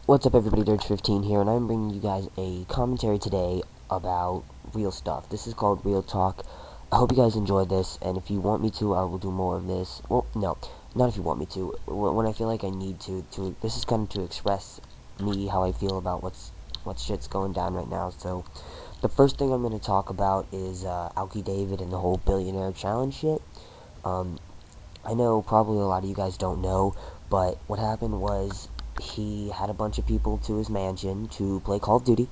What's up, everybody? Dirge15 here, and I'm bringing you guys a commentary today about real stuff. This is called Real Talk. I hope you guys enjoyed this, and if you want me to, I will do more of this. Well, no, not if you want me to. When I feel like I need to this is kind of to express me, how I feel about what shit's going down right now. So, the first thing I'm going to talk about is Alki David and the whole billionaire challenge shit. Um, I know probably a lot of you guys don't know, but what happened was he had a bunch of people to his mansion to play Call of Duty,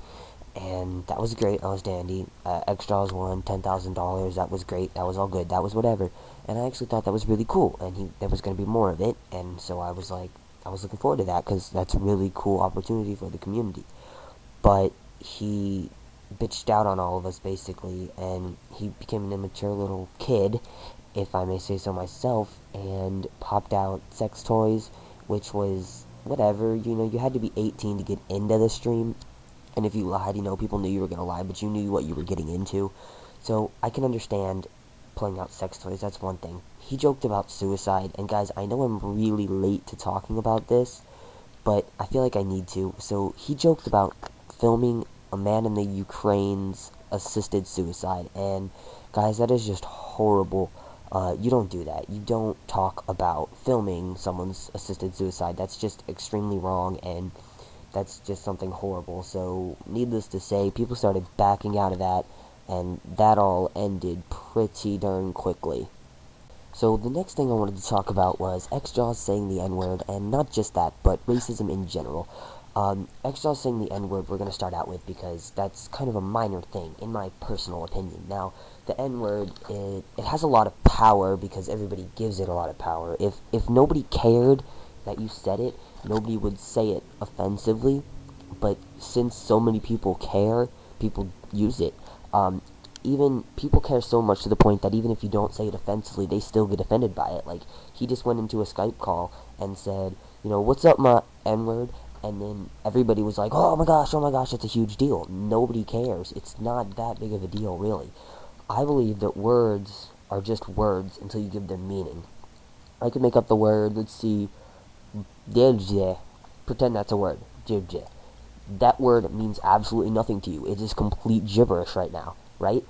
and that was great. That was dandy. Extras won $10,000. That was great. That was all good. That was whatever. And I actually thought that was really cool, and there was going to be more of it, and so I was looking forward to that, because that's a really cool opportunity for the community. But he bitched out on all of us, basically, and he became an immature little kid, if I may say so myself, and popped out sex toys, which was whatever. You had to be 18 to get into the stream, and if you lied, people knew you were gonna lie, but you knew what you were getting into. So I can understand pulling out sex toys. That's one thing. He joked about suicide, and guys, I know I'm really late to talking about this, but I feel like I need to. So he joked about filming a man in the Ukraine's assisted suicide, and guys, that is just horrible. You don't do that. You don't talk about filming someone's assisted suicide. That's just extremely wrong, and that's just something horrible. So, needless to say, people started backing out of that, and that all ended pretty darn quickly. So the next thing I wanted to talk about was X-Jaws saying the N-word, and not just that, but racism in general. X-Jaws saying the N-word we're going to start out with, because that's kind of a minor thing, in my personal opinion. Now, the N-word, it has a lot of power, because everybody gives it a lot of power. If nobody cared that you said it, nobody would say it offensively, but since so many people care, people use it. Even people care so much to the point that even if you don't say it offensively, they still get offended by it. Like, he just went into a Skype call and said, what's up, my N-word? And then everybody was like, oh my gosh, it's a huge deal. Nobody cares. It's not that big of a deal, really. I believe that words are just words until you give them meaning. I could make up the word, let's see, Debje. Pretend that's a word. Debje. That word means absolutely nothing to you. It is complete gibberish right now, right?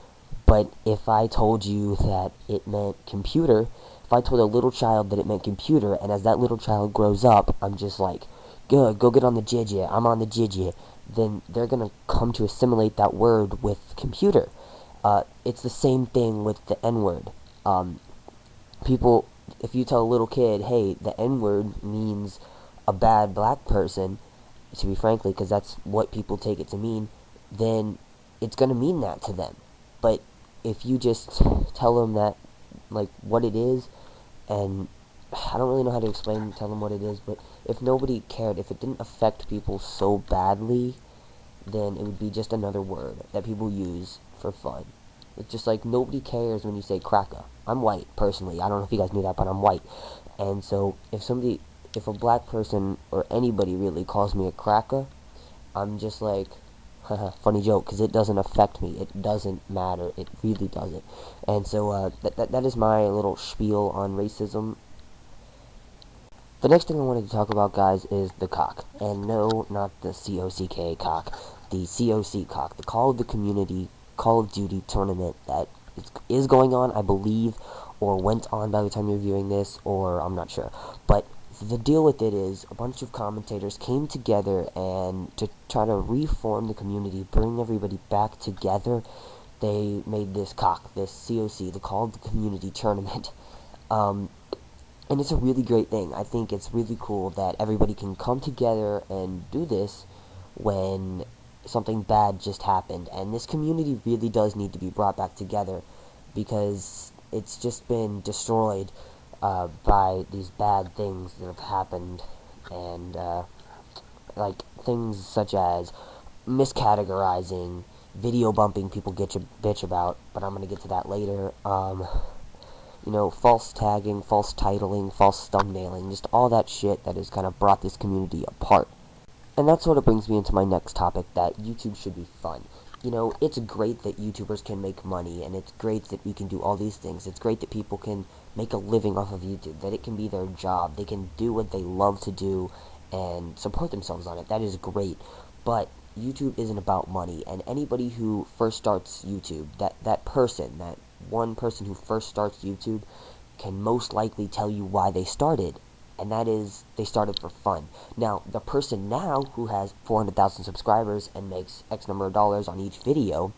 But if I told you that it meant computer, if I told a little child that it meant computer, and as that little child grows up, I'm just like, good, go get on the jijia, I'm on the jijia, then they're going to come to assimilate that word with computer. It's the same thing with the N-word. People, if you tell a little kid, hey, the N-word means a bad black person, to be frankly, because that's what people take it to mean, then it's going to mean that to them. But if you just tell them that, like, what it is, and I don't really know how to tell them what it is, but if nobody cared, if it didn't affect people so badly, then it would be just another word that people use for fun. It's just like, nobody cares when you say cracker. I'm white, personally. I don't know if you guys knew that, but I'm white. And so, if a black person, or anybody really, calls me a cracker, I'm just like, haha, funny joke, because it doesn't affect me. It doesn't matter. It really doesn't. And so, that is my little spiel on racism. The next thing I wanted to talk about, guys, is the cock. And no, not the COCK cock. The COC cock. The Call of the Community Call of Duty tournament that is going on, I believe, or went on by the time you're viewing this, or I'm not sure. But the deal with it is a bunch of commentators came together, and to try to reform the community, bring everybody back together, they made this cock, this COC, the Call of the Community tournament. And it's a really great thing. I think it's really cool that everybody can come together and do this when something bad just happened. And this community really does need to be brought back together, because it's just been destroyed by these bad things that have happened. And like things such as miscategorizing, video bumping people get you bitch about, but I'm going to get to that later. False tagging, false titling, false thumbnailing, just all that shit that has kind of brought this community apart. And that sort of brings me into my next topic, that YouTube should be fun. It's great that YouTubers can make money, and it's great that we can do all these things. It's great that people can make a living off of YouTube, that it can be their job. They can do what they love to do, and support themselves on it. That is great. But YouTube isn't about money, and anybody who first starts YouTube, that one person who first starts YouTube can most likely tell you why they started, and that is they started for fun. Now, the person now who has 400,000 subscribers and makes X number of dollars on each video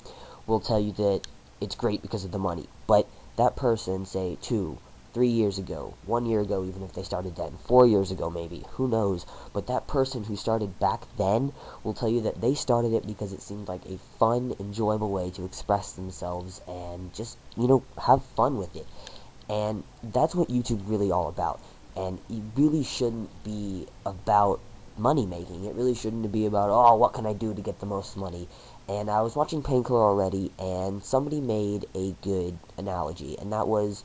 will tell you that it's great because of the money. But that person, say 2, 3 years ago, 1 year ago, even if they started then, 4 years ago maybe, who knows, but that person who started back then will tell you that they started it because it seemed like a fun, enjoyable way to express themselves and just, have fun with it. And that's what YouTube's really all about. And it really shouldn't be about money making. It really shouldn't be about, oh, what can I do to get the most money? And I was watching Painkiller already, and somebody made a good analogy, and that was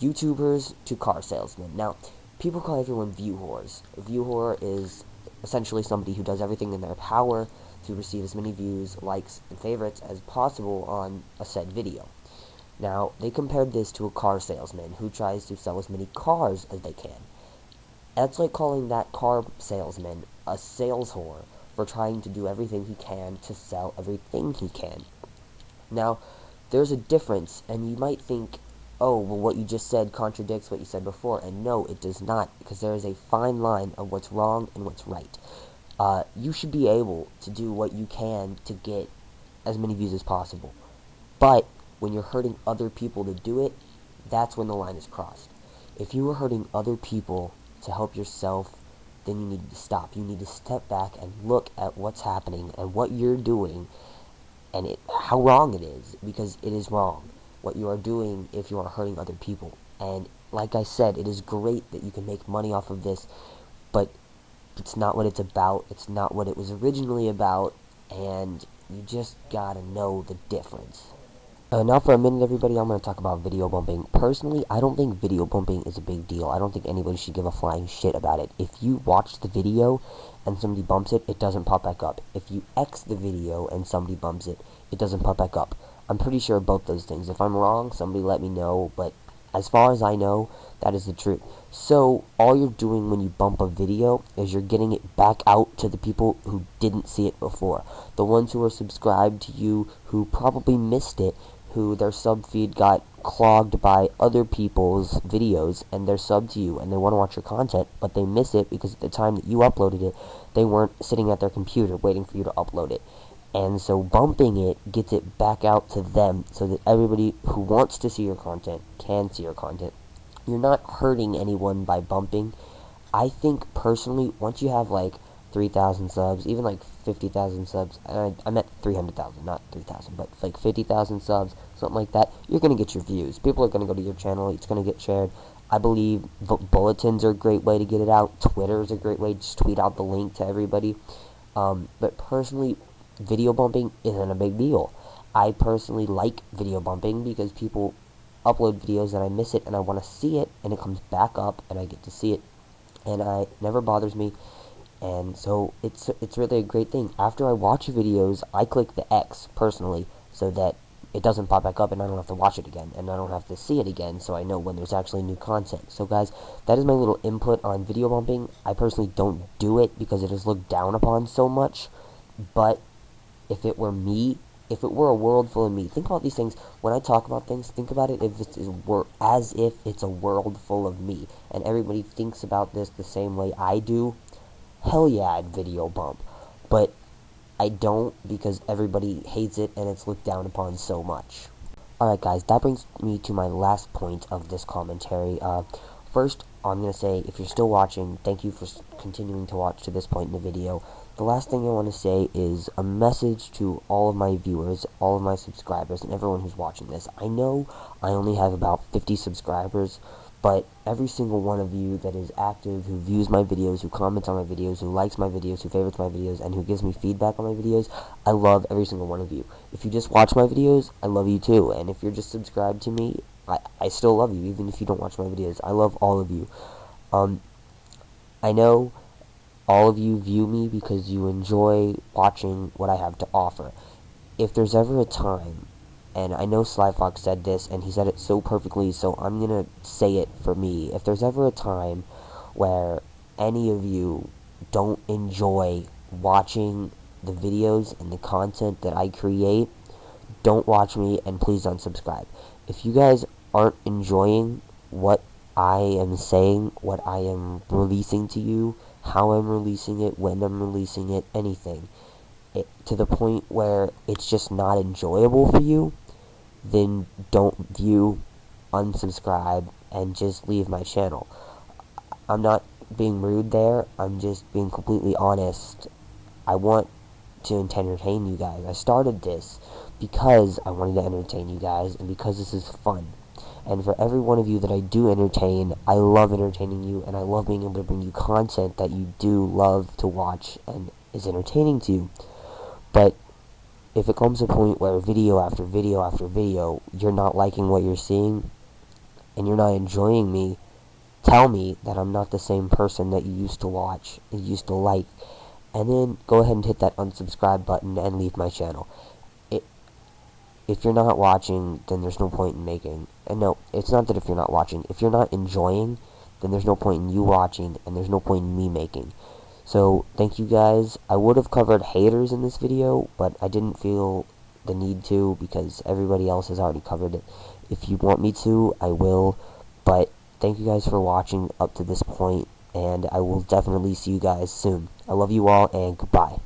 YouTubers to car salesmen. Now, people call everyone view whores. A view whore is essentially somebody who does everything in their power to receive as many views, likes, and favorites as possible on a said video. Now, they compared this to a car salesman who tries to sell as many cars as they can. That's like calling that car salesman a sales whore for trying to do everything he can to sell everything he can. Now, there's a difference, and you might think, oh, well, what you just said contradicts what you said before, and no, it does not, because there is a fine line of what's wrong and what's right. You should be able to do what you can to get as many views as possible, but when you're hurting other people to do it, that's when the line is crossed. If you are hurting other people to help yourself, then you need to stop. You need to step back and look at what's happening and what you're doing and how wrong it is, because it is wrong what you are doing if you are hurting other people. And like I said, it is great that you can make money off of this, but it's not what it's about. It's not what it was originally about, and you just gotta know the difference. Now for a minute, everybody, I'm going to talk about video bumping. Personally, I don't think video bumping is a big deal. I don't think anybody should give a flying shit about it. If you watch the video and somebody bumps it, it doesn't pop back up. If you X the video and somebody bumps it, it doesn't pop back up. I'm pretty sure of both those things. If I'm wrong, somebody let me know, but as far as I know, that is the truth. So, all you're doing when you bump a video is you're getting it back out to the people who didn't see it before. The ones who are subscribed to you, who probably missed it, who their sub feed got clogged by other people's videos, and they're subbed to you, and they want to watch your content, but they miss it because at the time that you uploaded it, they weren't sitting at their computer waiting for you to upload it. And so bumping it gets it back out to them so that everybody who wants to see your content can see your content. You're not hurting anyone by bumping. I think personally, once you have like 3,000 subs, even like 50,000 subs, and I meant 300,000, not 3,000, but like 50,000 subs, something like that, you're going to get your views. People are going to go to your channel, it's going to get shared. I believe bulletins are a great way to get it out. Twitter is a great way, just tweet out the link to everybody. But personally, video bumping isn't a big deal. I personally like video bumping because people upload videos and I miss it and I want to see it, and it comes back up and I get to see it, and it never bothers me. And so it's really a great thing. After I watch videos, I click the X personally so that it doesn't pop back up and I don't have to watch it again and I don't have to see it again, so I know when there's actually new content. So guys, that is my little input on video bumping. I personally don't do it because it is looked down upon so much, but if it were me, if it were a world full of me, think about these things. When I talk about things, think about it as if it's a world full of me and everybody thinks about this the same way I do. Hell yeah, I'd video bump, but I don't because everybody hates it and it's looked down upon so much. Alright guys, that brings me to my last point of this commentary. First, I'm going to say, if you're still watching, thank you for continuing to watch to this point in the video. The last thing I want to say is a message to all of my viewers, all of my subscribers, and everyone who's watching this. I know I only have about 50 subscribers, but every single one of you that is active, who views my videos, who comments on my videos, who likes my videos, who favorites my videos, and who gives me feedback on my videos, I love every single one of you. If you just watch my videos, I love you too. And if you're just subscribed to me, I still love you, even if you don't watch my videos. I love all of you. I know all of you view me because you enjoy watching what I have to offer. If there's ever a time, and I know Sly Fox said this, and he said it so perfectly, so I'm gonna say it for me. If there's ever a time where any of you don't enjoy watching the videos and the content that I create, don't watch me, and please don't subscribe. If you guys aren't enjoying what I am saying, what I am releasing to you, how I'm releasing it, when I'm releasing it, anything, to the point where it's just not enjoyable for you, then don't view, unsubscribe, and just leave my channel. I'm not being rude there, I'm just being completely honest. I want to entertain you guys. I started this because I wanted to entertain you guys, and because this is fun. And for every one of you that I do entertain, I love entertaining you, and I love being able to bring you content that you do love to watch and is entertaining to you. But if it comes to a point where video after video after video, you're not liking what you're seeing, and you're not enjoying me, tell me that I'm not the same person that you used to watch, and used to like, and then go ahead and hit that unsubscribe button and leave my channel. If you're not watching, then there's no point in making, and no, it's not that if you're not watching, if you're not enjoying, then there's no point in you watching, and there's no point in me making. So, thank you guys. I would have covered haters in this video, but I didn't feel the need to, because everybody else has already covered it. If you want me to, I will, but thank you guys for watching up to this point, and I will definitely see you guys soon. I love you all, and goodbye.